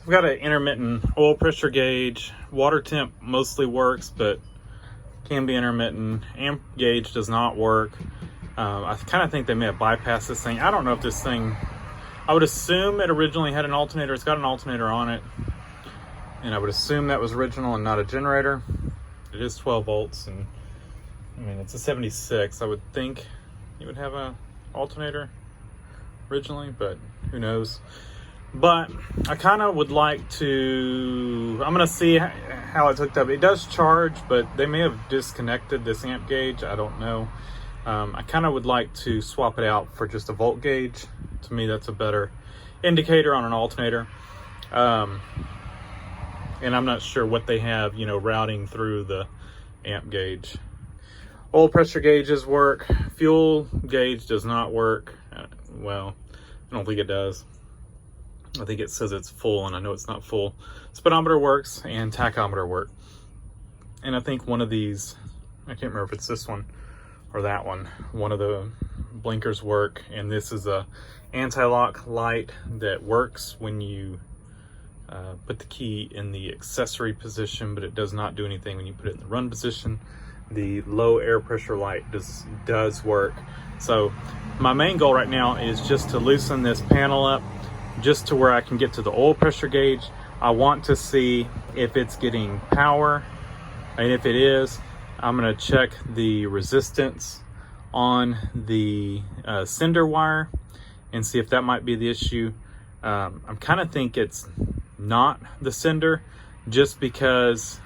I've got an intermittent oil pressure gauge. Water temp mostly works, but can be intermittent. Amp gauge does not work. I kind of think they may have bypassed this thing. I don't know if this thing, I would assume it originally had an alternator. It's got an alternator on it, and I would assume that was original and not a generator. It is 12 volts, and I mean, it's a 76. I would think you would have a alternator originally, but who knows. But I kind of would like to, I'm going to see how it's hooked up. It does charge, but they may have disconnected this amp gauge. I don't know. I kind of would like to swap it out for just a volt gauge. To me, that's a better indicator on an alternator. And I'm not sure what they have, you know, routing through the amp gauge. Oil pressure gauges work. Fuel gauge does not work. Well, I don't think it does. I think it says it's full, and I know it's not full. Speedometer works and tachometer work. And I think one of these, I can't remember if it's this one or that one, one of the blinkers work, and this is a anti-lock light that works when you put the key in the accessory position, but it does not do anything when you put it in the run position. The low air pressure light does work. So my main goal right now is just to loosen this panel up just to where I can get to the oil pressure gauge. I want to see if it's getting power, and if it is, I'm going to check the resistance on the sender wire and see if that might be the issue. I'm kind of think it's not the sender, just because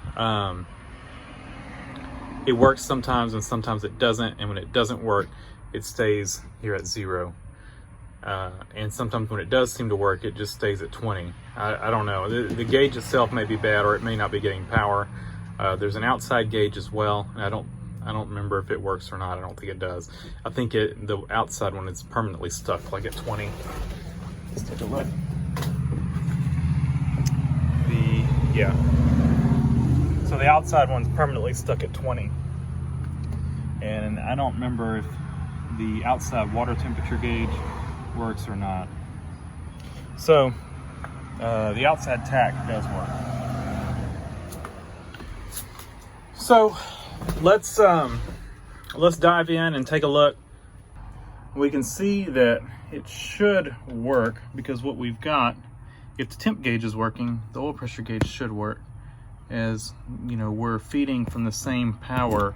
it works sometimes and sometimes it doesn't, and when it doesn't work, it stays here at 0. And sometimes when it does seem to work, it just stays at 20. I don't know. The gauge itself may be bad, or it may not be getting power. There's an outside gauge as well, and I don't remember if it works or not. I don't think it does. I think the outside one is permanently stuck, like at 20. Let's take a look. Yeah. So the outside one's permanently stuck at 20. And I don't remember if the outside water temperature gauge works or not. So the outside tack does work. So let's dive in and take a look. We can see that it should work, because what we've got, if the temp gauge is working, the oil pressure gauge should work, as you know, we're feeding from the same power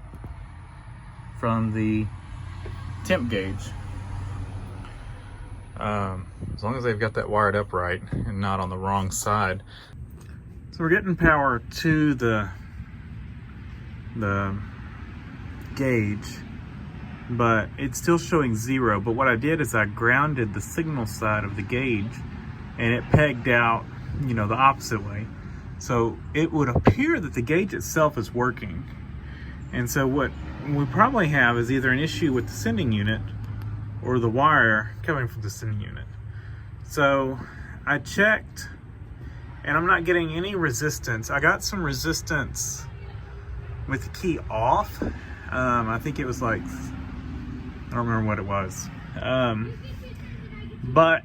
from the temp gauge. As long as they've got that wired up right and not on the wrong side. So we're getting power to the gauge, but it's still showing 0. But what I did is I grounded the signal side of the gauge, and it pegged out, you know, the opposite way. So it would appear that the gauge itself is working. And so what we probably have is either an issue with the sending unit or the wire coming from the sending unit. So I checked, and I'm not getting any resistance. I got some resistance with the key off. I think it was like, I don't remember what it was. But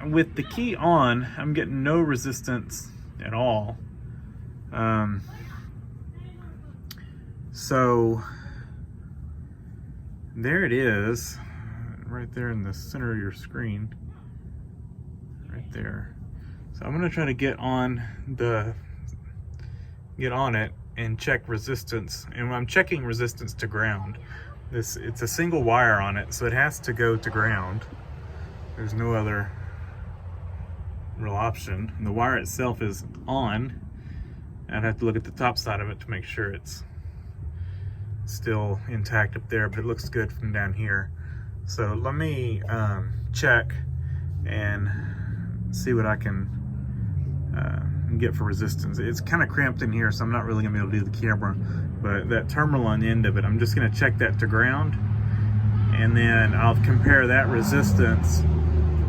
with the key on, I'm getting no resistance at all. So there it is, right there in the center of your screen, right there. So I'm gonna try to get on it and check resistance. And I'm checking resistance to ground. It's a single wire on it, so it has to go to ground. There's no other real option. And the wire itself is on. I'd have to look at the top side of it to make sure it's still intact up there, but it looks good from down here. So let me check and see what I can get for resistance. It's kind of cramped in here, so I'm not really gonna be able to do the camera, but that terminal on the end of it, I'm just gonna check that to ground, and then I'll compare that resistance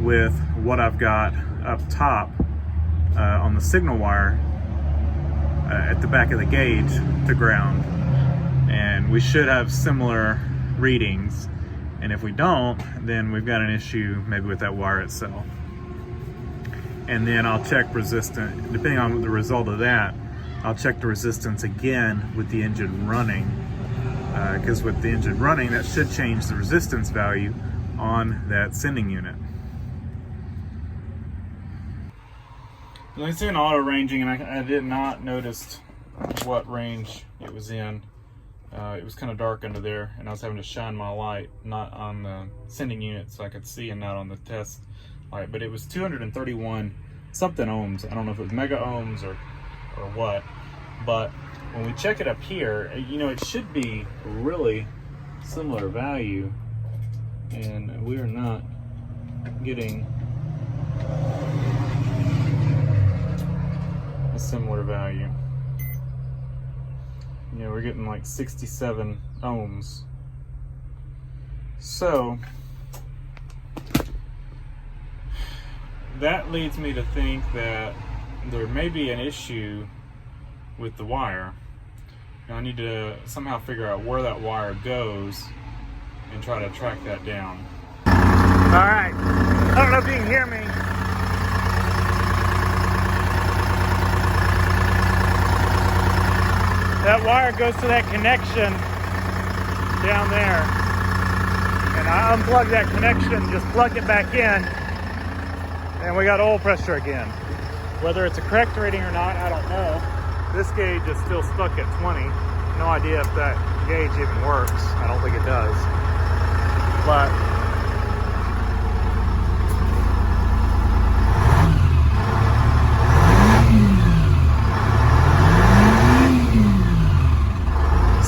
with what I've got up top on the signal wire at the back of the gauge to ground, and we should have similar readings. And if we don't, then we've got an issue maybe with that wire itself. and then I'll check resistance. Depending on the result of that, I'll check the resistance again with the engine running, because with the engine running, that should change the resistance value on that sending unit. It's in auto ranging, and I did not notice what range it was in. It was kind of dark under there, and I was having to shine my light not on the sending unit so I could see, and not on the test light. But it was 231 something ohms. I don't know if it was mega ohms or what. But when we check it up here, you know, it should be really similar value, and we are not getting a similar value. You know, we're getting like 67 ohms. So that leads me to think that there may be an issue with the wire. Now I need to somehow figure out where that wire goes and try to track that down. All right, I don't know if you can hear me. That wire goes to that connection down there. And I unplug that connection, just plug it back in, and we got oil pressure again. Whether it's a correct reading or not, I don't know. This gauge is still stuck at 20. No idea if that gauge even works. I don't think it does. But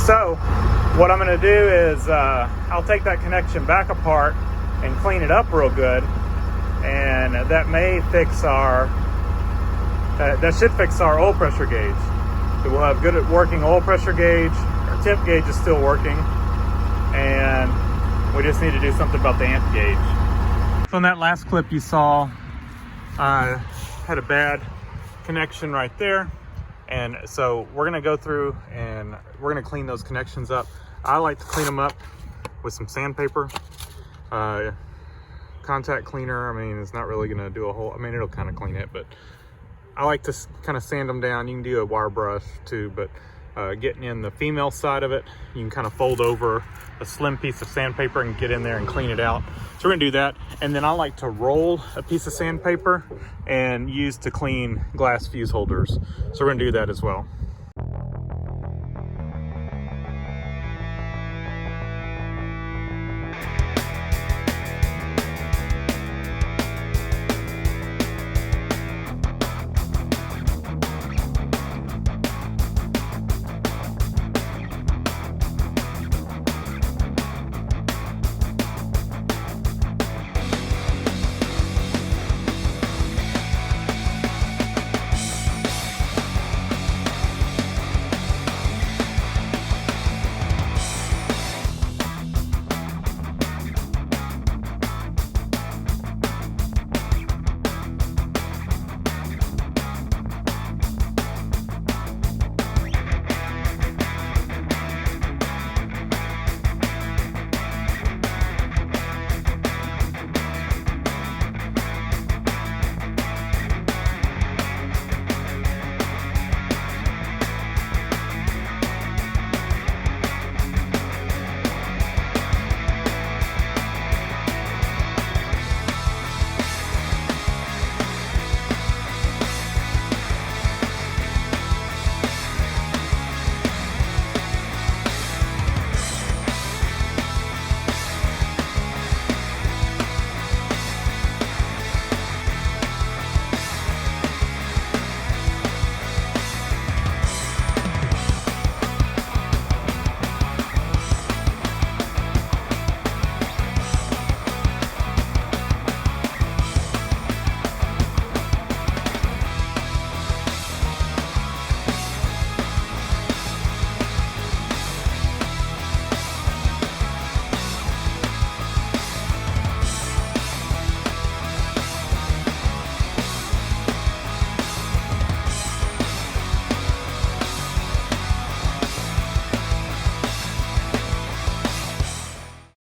so what I'm going to do is I'll take that connection back apart and clean it up real good, and that may fix our that should fix our oil pressure gauge. So we'll have good at working oil pressure gauge. Our temp gauge is still working, and we just need to do something about the amp gauge. So in that last clip you saw, I had a bad connection right there, and so we're gonna go through and we're gonna clean those connections up. I like to clean them up with some sandpaper, contact cleaner. I mean, it's not really gonna do a whole, I mean, it'll kind of clean it, but I like to kind of sand them down. You can do a wire brush too, but getting in the female side of it, you can kind of fold over a slim piece of sandpaper and get in there and clean it out. So we're gonna do that. And then I like to roll a piece of sandpaper and use to clean glass fuse holders. So we're gonna do that as well.